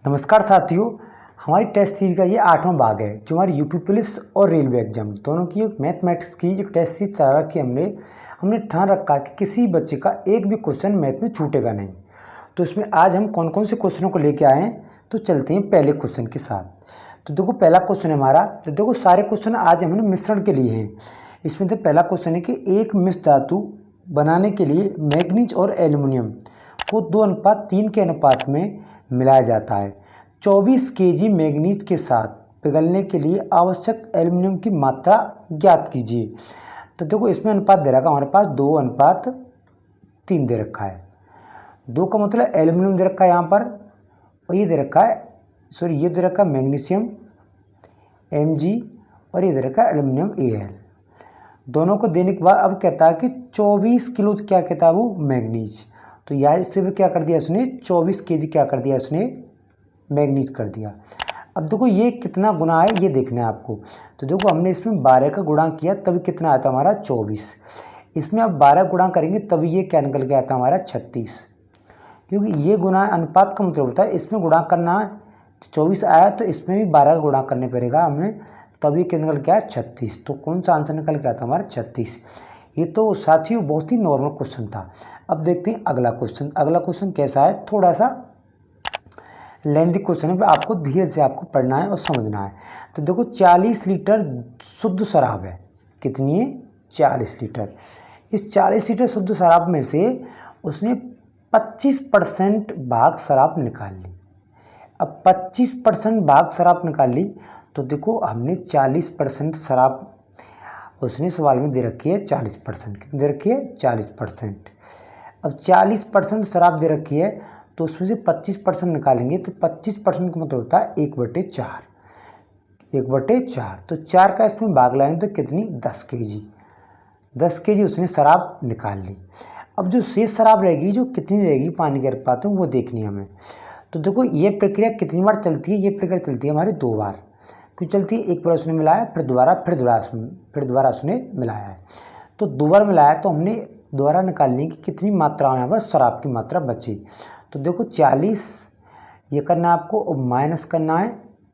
नमस्कार साथियों, हमारी टेस्ट सीरीज का ये 8वां भाग है जो हमारी यूपी पुलिस और रेलवे एग्जाम दोनों की मैथमेटिक्स की जो टेस्ट सीरीज चला रखी हमने ठान रखा कि किसी बच्चे का एक भी क्वेश्चन मैथ में छूटेगा नहीं। तो इसमें आज हम कौन कौन से क्वेश्चनों को लेके आए हैं, तो चलते हैं पहले क्वेश्चन के साथ। तो देखो पहला क्वेश्चन है हमारा, तो देखो सारे क्वेश्चन आज हमने मिश्रण के लिए हैं। इसमें तो पहला क्वेश्चन है कि एक मिश्र धातु बनाने के लिए मैग्नीज और एल्युमिनियम को 2:3 के अनुपात में मिलाया जाता है। 24 केजी मैग्नीज के साथ पिघलने के लिए आवश्यक एल्युमिनियम की मात्रा ज्ञात कीजिए। तो देखो इसमें अनुपात दे रखा है हमारे पास 2:3 दे रखा है। 2 का मतलब एल्युमिनियम दे रखा है यहाँ पर, और ये दे रखा है ये दे रखा है मैग्नीशियम Mg, और ये दे रखा है एल्युमिनियम Al। दोनों को देने के बाद अब कहता है कि 24 किलो क्या कहता है वो मैग्नीज। तो यार इससे भी क्या कर दिया इसने, 24 केजी क्या कर दिया इसने, मैग्नीज कर दिया। अब देखो ये कितना गुना है ये देखना है आपको। तो देखो हमने इसमें 12 का गुणा किया तभी कितना आया था हमारा 24। इसमें अब 12 गुणा करेंगे तभी ये क्या निकल के आता हमारा 36, क्योंकि ये गुना अनुपात का मतलब होता है इसमें गुणा करना है। 24 आया तो इसमें भी 12 का गुणा करने पड़ेगा हमने, तभी क्या निकल के आया 36। तो कौन सा आंसर निकल के आता हमारा 36। ये तो साथियों बहुत ही नॉर्मल क्वेश्चन था। अब देखते हैं अगला क्वेश्चन। अगला क्वेश्चन कैसा है, थोड़ा सा लेंथी क्वेश्चन है, आपको धीरे से आपको पढ़ना है और समझना है। तो देखो 40 लीटर शुद्ध शराब है। कितनी है, 40 लीटर। इस 40 लीटर शुद्ध शराब में से उसने 25% भाग शराब निकाल ली। अब 25% भाग शराब निकाल ली, तो देखो हमने 40% शराब उसने सवाल में दे रखी है 40%। कितनी दे रखी है, 40%। अब 40% शराब दे रखी है तो उसमें से 25% निकालेंगे, तो 25% का मतलब होता है 1/4। 1/4 तो 4 का इसमें भाग लाएंगे तो कितनी, 10 केजी। 10 केजी उसने शराब निकाल ली। अब जो शेष शराब रहेगी, जो कितनी रहेगी पानी के अनुपात में, वो देखनी है हमें। तो देखो ये प्रक्रिया कितनी बार चलती है, ये प्रक्रिया चलती है हमारी 2 बार। क्यों चलती है, एक बार उसने मिलाया फिर दोबारा उसने मिलाया है। तो 2 बार मिलाया तो हमने दोबारा निकालने की कितनी मात्रा यहाँ पर शराब की मात्रा बची। तो देखो 40 ये करना है आपको और माइनस करना है।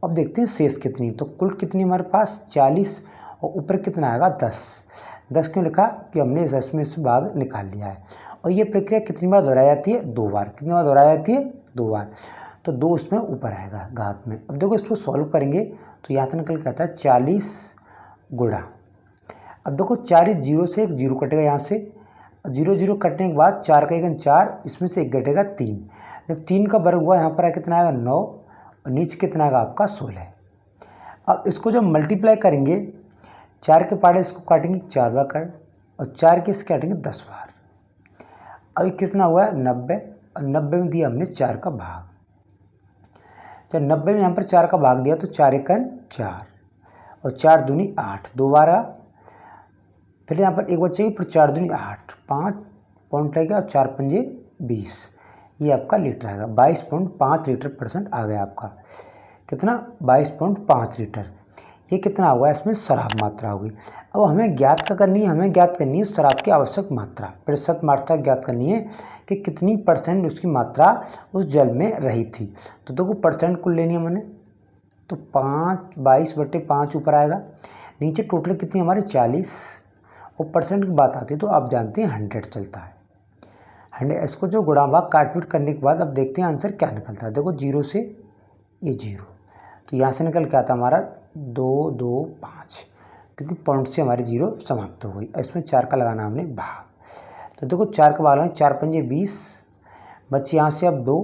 अब देखते हैं शेष कितनी, तो कुल कितनी हमारे पास 40 और ऊपर कितना आएगा 10। 10 क्यों लिखा कि हमने इस 10 में से भाग निकाल लिया है। और ये प्रक्रिया कितनी बार दोहराई जाती है, 2 बार। कितनी बार दोहराई जाती है, 2 बार। तो 2 उसमें ऊपर आएगा घात में। अब देखो इसको सॉल्व करेंगे तो यहाँ से निकल के आता है 40 गुणा। अब देखो 40 जीरो से एक जीरो कटेगा, यहाँ से 0 0 कटने के बाद 4 का 1 4, इसमें से 1 घटेगा 3। जब 3 का वर्ग हुआ यहाँ पर कितना आएगा 9, और नीचे कितना आएगा आपका 16। अब इसको जब मल्टीप्लाई करेंगे, 4 के पार्ट इसको काटेंगे 4 बार काट, और 4 के इसके काटेंगे 10 बार। अभी कितना हुआ है 90, और 90 में दिया हमने 4 का भाग। जब 90 में यहाँ पर 4 का भाग दिया तो 4 1 4, और 4 दूनी 8, 2 बार। फिर यहाँ पर एक बचेगी, फिर 4 दूनी 8, 5 पॉइंट लगेगा, और 4 पंजे 20। ये आपका लीटर आएगा, 22.5 लीटर % आ गया आपका। कितना, 22.5 लीटर। ये कितना होगा, इसमें शराब मात्रा होगी। अब हमें ज्ञात क्या करनी है, हमें ज्ञात करनी है शराब की आवश्यक मात्रा, प्रतिशत मात्रा ज्ञात करनी है कि कितनी % उसकी मात्रा उस जल में रही थी। तो देखो % कुल लेनी है मैंने, तो 22/5 ऊपर आएगा। नीचे टोटल कितनी हमारी 40, और % की बात आती है तो आप जानते हैं 100 चलता है। 100 इसको जो गुणा भाग काटपीट करने के बाद अब देखते हैं आंसर क्या निकलता है। देखो 0 से ये 0, तो यहाँ से निकल के आता हमारा 2 2 5, क्योंकि पॉइंट से हमारी 0 समाप्त हो गई। इसमें 4 का लगाना हमने भाग। तो देखो 4 का भाग लगाएंगे, 4 पंजे 20 बच्चे, यहाँ से अब 2,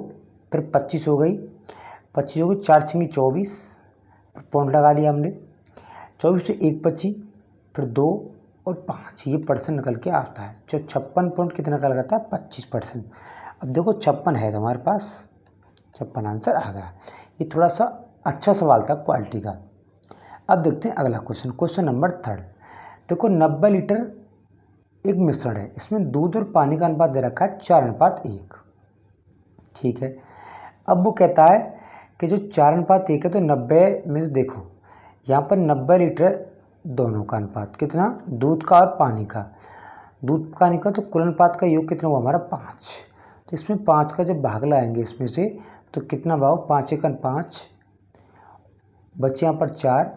फिर 25 हो गई। 25 हो गई, 4 छिंगी 24, पॉइंट लगा लिया हमने। 24 से 1 बची, फिर 2 और 5, ये % निकल के आता है। जो 56 पॉइंट कितना निकल आता है, 25%। अब देखो 56 है तो हमारे पास 56 आंसर आ गया। ये थोड़ा सा अच्छा सवाल था क्वालिटी का। अब देखते हैं अगला क्वेश्चन, क्वेश्चन नंबर 3। देखो 90 लीटर एक मिश्रण है, इसमें दूध और पानी का अनुपात दे रखा है 4:1। ठीक है। अब वो कहता है कि जो 4:1 है, तो 90 में से देखो यहाँ पर 90 लीटर दोनों का अनुपात कितना, दूध का और पानी का। दूध पानी का तो कुल अनुपात का योग कितना हुआ हमारा 5। तो इसमें 5 का जब भाग लाएंगे इसमें से, तो कितना भाव 5 एकन 5 बचे यहाँ पर 4,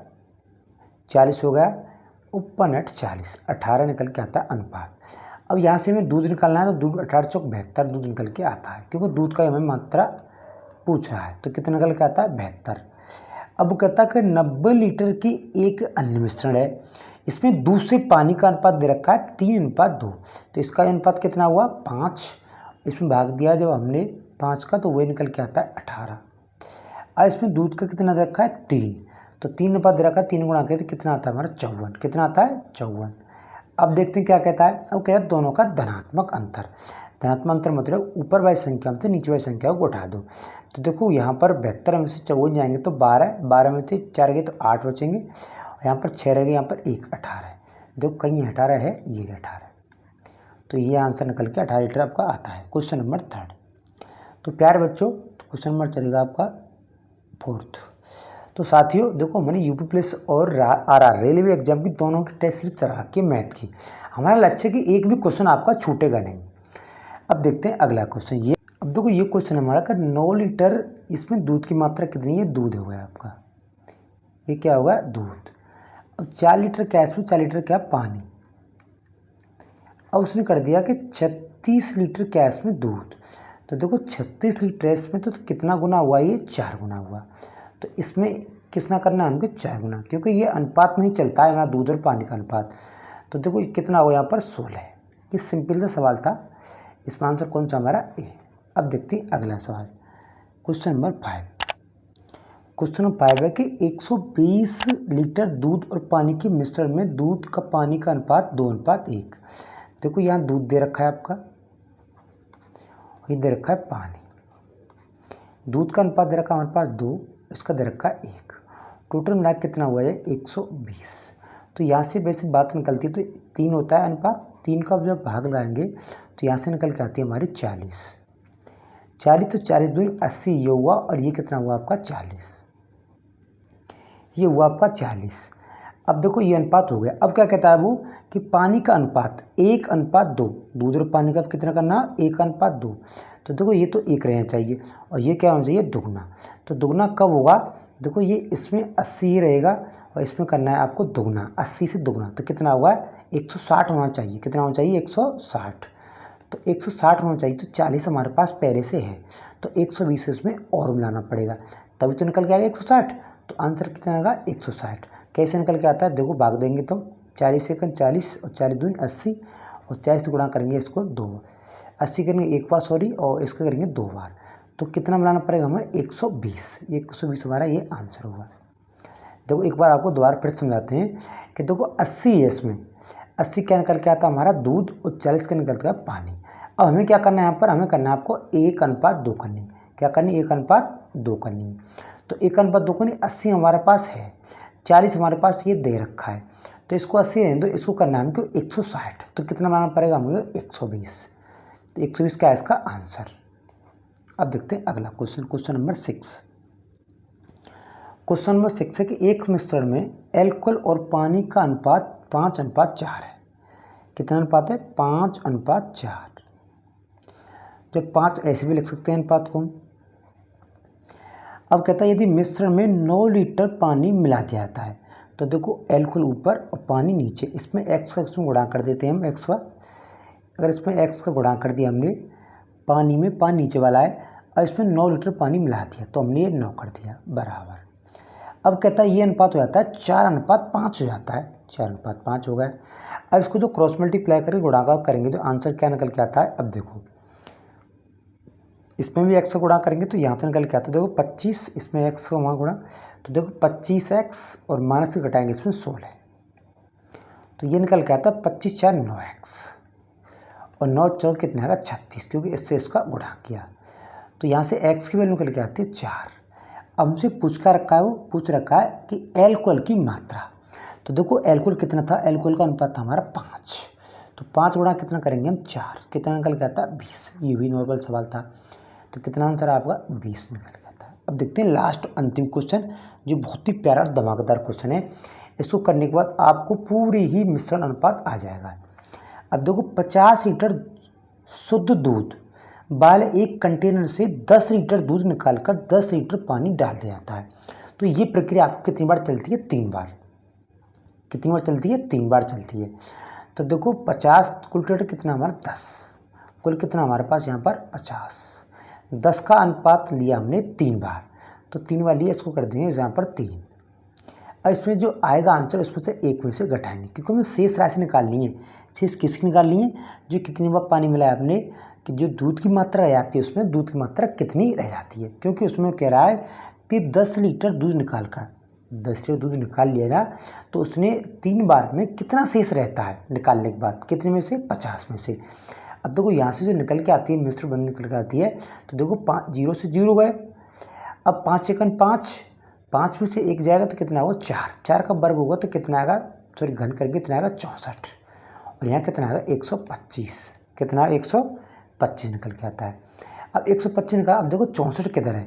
40 हो गया, ऊपर नेट 40, 18 निकल के आता है अनुपात। अब यहाँ से हमें दूध निकालना है तो दूध 18 चौक 72 दूध निकल के आता है, क्योंकि दूध का हमें मात्रा पूछ रहा है। तो कितना निकल के आता है 72। अब वो कहता है कि 90 लीटर की एक अन्य मिश्रण है, इसमें दूध से पानी का अनुपात दे रखा है 3:2, तो इसका अनुपात कितना हुआ 5, इसमें भाग दिया जब हमने 5 का तो वही निकल के आता है 18। अब इसमें दूध का कितना दे रखा है 3, तो 3 दे रखा है, 3 गुणा करें तो कितना आता है हमारा 54, कितना आता है 54। अब देखते हैं क्या कहता है। अब कहता है दोनों का धनात्मक अंतर। धनात्मक अंतर मतलब ऊपर वाली संख्या से नीचे वाली संख्या को घटा दो। तो देखो यहाँ पर 72 में से 54 जाएंगे तो 12 में से 4 गए तो 8 बचेंगे, यहाँ पर 6 रह गए, यहाँ पर 1 18 है। देखो कहीं 18 है, ये 18 है, तो ये आंसर निकल के 18 लीटर आपका आता है। Question number 3। तो प्यारे बच्चों क्वेश्चन नंबर चलेगा आपका 4। तो साथियों देखो मैंने यूपी पुलिस और आरआर रेलवे एग्जाम की दोनों की टेस्ट सीरीज चला के मैथ की। हमारा लक्ष्य है कि एक भी क्वेश्चन आपका छूटेगा नहीं। अब देखते हैं अगला क्वेश्चन। ये अब देखो ये क्वेश्चन हमारा का 9 लीटर, इसमें दूध की मात्रा कितनी है, दूध हो गया आपका, ये क्या होगा दूध। अब 4 लीटर क्या है, इसमें 4 लीटर क्या पानी। अब उसने कर दिया कि 36 लीटर क्या है इसमें दूध। तो देखो 36 लीटर इसमें तो कितना गुना हुआ, ये 4 गुना हुआ। तो इसमें कितना करना है हमको 4 गुना, क्योंकि ये अनुपात में ही चलता है हमारा दूध और पानी का अनुपात। तो देखो कितना हुआ यहाँ पर 16। ये सिंपल सा सवाल था, इसमें आंसर कौन सा हमारा ए। अब देखते हैं अगला सवाल क्वेश्चन नंबर 5। क्वेश्चन नंबर 5 है कि 120 लीटर दूध और पानी के मिश्रण में दूध का पानी का अनुपात 2:1। देखो यहाँ दूध दे रखा है आपका, ये दे रखा है पानी, दूध का अनुपात दे रखा है हमारे पास 2, इसका दे रखा है 1, टोटल मिला कितना हुआ है 120। तो यहाँ से वैसे बात निकलती है तो 3 होता है अनुपात, 3 का जब भाग लगाएंगे तो यहाँ से निकल के आती है हमारी 40। 40 तो 40 दूनी 80 ये हुआ, और ये कितना हुआ आपका 40, ये हुआ आपका 40। अब देखो ये अनुपात हो गया। अब क्या कहता है वो कि पानी का अनुपात 1:2, दूध और पानी का कितना करना 1:2। तो देखो ये तो 1 रहना चाहिए और ये क्या होना चाहिए दुगना। तो दुगना कब होगा, देखो ये इसमें 80 ही रहेगा और इसमें करना है आपको दुगना, 80 से दुगना, तो कितना हुआ 160 होना चाहिए। कितना होना चाहिए 160, तो 160 होना चाहिए। तो 40 हमारे पास पहले से है, तो 120 इसमें और मिलाना पड़ेगा, तभी तो निकल के आएगा 160। तो आंसर कितना आएगा 160। कैसे निकल के आता है, देखो भाग देंगे तो 40 सेकंड 40 और 40 दूनी 80, और 40 से गुणा करेंगे इसको 2, 80 करेंगे 1 बार सॉरी, और इसका करेंगे 2 बार, तो कितना मिलाना पड़ेगा हमें 120। 120 हमारा ये आंसर होगा। देखो एक बार आपको दोबारा फिर समझाते हैं कि देखो 80 है, इसमें 80 क्या निकल के आता है हमारा दूध, और 40 का निकल के पानी। अब हमें क्या करना है यहाँ पर, हमें करना है आपको 1:2 करनी है। क्या करनी है 1:2 करनी है। तो 1:2 करनी, 80 हमारे पास है, 40 हमारे पास ये दे रखा है, तो इसको 80 रहने दो, इसको करना है हमको 160। तो कितना बनाना पड़ेगा हमें 120। तो 120 क्या है इसका आंसर। अब देखते हैं अगला question, question number 6। Question number 6 है कि एक मिश्रण में एल्कोहल और पानी का अनुपात 5:4 है। कितना अनुपात है 5:4। जब 5 ऐसे भी लिख सकते हैं अनुपात को। अब कहता है यदि मिश्रण में 9 लीटर पानी मिला जाता है, तो देखो एल्कोहल ऊपर और पानी नीचे, इसमें x का इसमें गुणा कर देते हैं हम, x का, अगर इसमें x का गुणा कर दिया हमने, पानी में पानी नीचे वाला है, और इसमें 9 लीटर पानी मिला दिया, तो हमने ये 9 कर दिया बराबर। अब कहता है ये अनुपात हो जाता है 4:5 हो जाता है, 4:5 हो गया। अब इसको जो क्रॉस मल्टीप्लाई करके गुणाकार करेंगे तो आंसर क्या निकल के आता है। अब देखो इसमें भी x का गुणा करेंगे तो यहाँ से निकल के आता है, देखो 25, इसमें x का वहाँ गुणा, तो देखो 25x और माइनस से घटाएंगे इसमें 16, तो ये निकल के आता है 25 4 9x, और 9 4 कितना आएगा 36, क्योंकि इससे इसका गुणा किया। तो यहाँ से x की वैल्यू निकल के आती है 4। अब हमसे पूछ रखा है कि एल्कोहल की मात्रा। तो देखो एल्कोहल कितना था, एल्कोहल का अनुपात था हमारा 5, तो 5 गुणा कितना करेंगे हम 4, कितना निकल के आता है 20। ये भी नॉर्मल सवाल था, तो कितना आंसर आपका 20 निकल के आता है। अब देखते हैं लास्ट अंतिम क्वेश्चन, जो बहुत ही प्यारा धमाकेदार क्वेश्चन है। इसको करने के बाद आपको पूरी ही मिश्रण अनुपात आ जाएगा। अब देखो 50 लीटर शुद्ध दूध वाले एक कंटेनर से 10 लीटर दूध निकालकर 10 लीटर पानी डाल दिया जाता है। तो ये प्रक्रिया आपको कितनी बार चलती है? 3 बार। कितनी बार चलती है? 3 बार चलती है। तो देखो 50 कुल टोटल कितना हमारा 10, कुल कितना हमारे पास यहाँ पर 50। 10 का अनुपात लिया हमने 3 बार, तो 3 बार लिया, इसको कर देंगे यहाँ पर 3। और इसमें जो आएगा आंसर उसमें से 1 में से घटाएंगे, क्योंकि हमें शेष राशि निकालनी है। शेष किसकी निकालनी है? जो कितनी बार पानी मिलाया आपने, कि जो दूध की मात्रा रह जाती है उसमें दूध की मात्रा कितनी रह जाती है, क्योंकि उसमें कह रहा है कि 10 लीटर दूध निकाल कर 10 लीटर दूध निकाल लिया ना, तो उसने 3 बार में कितना शेष रहता है निकालने के बाद, कितने में से? 50 में से। अब देखो यहाँ से जो निकल के आती है मिश्र बन निकल के आती है, तो देखो 5 0 से 0 गए। अब 5 सेकंड 5 में से 1 जाएगा तो कितना होगा? 4 का वर्ग होगा तो कितना आएगा, सॉरी घन करके कितना आएगा? 64। और यहाँ कितना आएगा? 125। कितना? 125 निकल के आता है। अब 125 का, अब देखो 64 किधर है?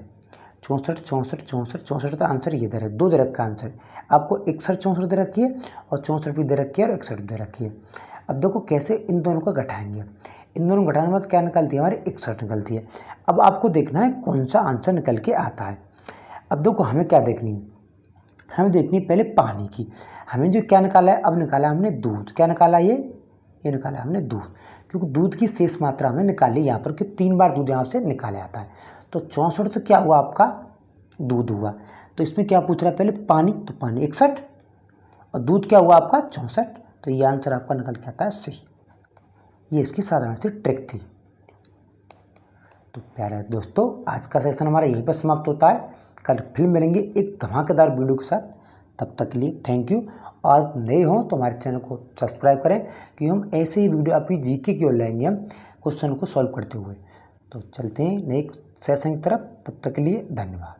64 तो आंसर ये इधर है, 2 दे रखा आंसर। आपको 61 64 दे रखी है और 64 भी दे रखी है और 61 दे रखी है। अब देखो कैसे इन दोनों को घटाएंगे। इन दोनों घटाने के बाद क्या निकलती है? हमारी 61 निकलती है। अब आपको देखना है कौन सा आंसर निकल के आता है। अब देखो हमें क्या देखनी है? हमें देखनी है पहले पानी की। हमें जो क्या निकाला है? अब निकाला हमने दूध। क्या निकाला? ये निकाला हमने दूध, क्योंकि दूध की शेष मात्रा हमें निकाली यहाँ पर, कि 3 बार दूध यहाँ से निकाला जाता है। तो 64 तो क्या हुआ आपका? दूध हुआ। तो इसमें क्या पूछ रहा है? पहले पानी, तो पानी 61 और दूध क्या हुआ आपका? 64। तो ये आंसर आपका निकल के आता है सही। ये इसकी साधारण सी ट्रिक थी। तो प्यारे दोस्तों, आज का सेशन हमारा यहीं पर समाप्त होता है। कल फिर मिलेंगे एक धमाकेदार वीडियो के साथ। तब तक के लिए थैंक यू। और नए हों तो हमारे चैनल को सब्सक्राइब करें, कि हम ऐसे ही वीडियो आपकी जीके की ओर लाएंगे, हम क्वेश्चन को सॉल्व करते हुए। तो चलते हैं नेक्स्ट सेशन की तरफ। तब तक के लिए धन्यवाद।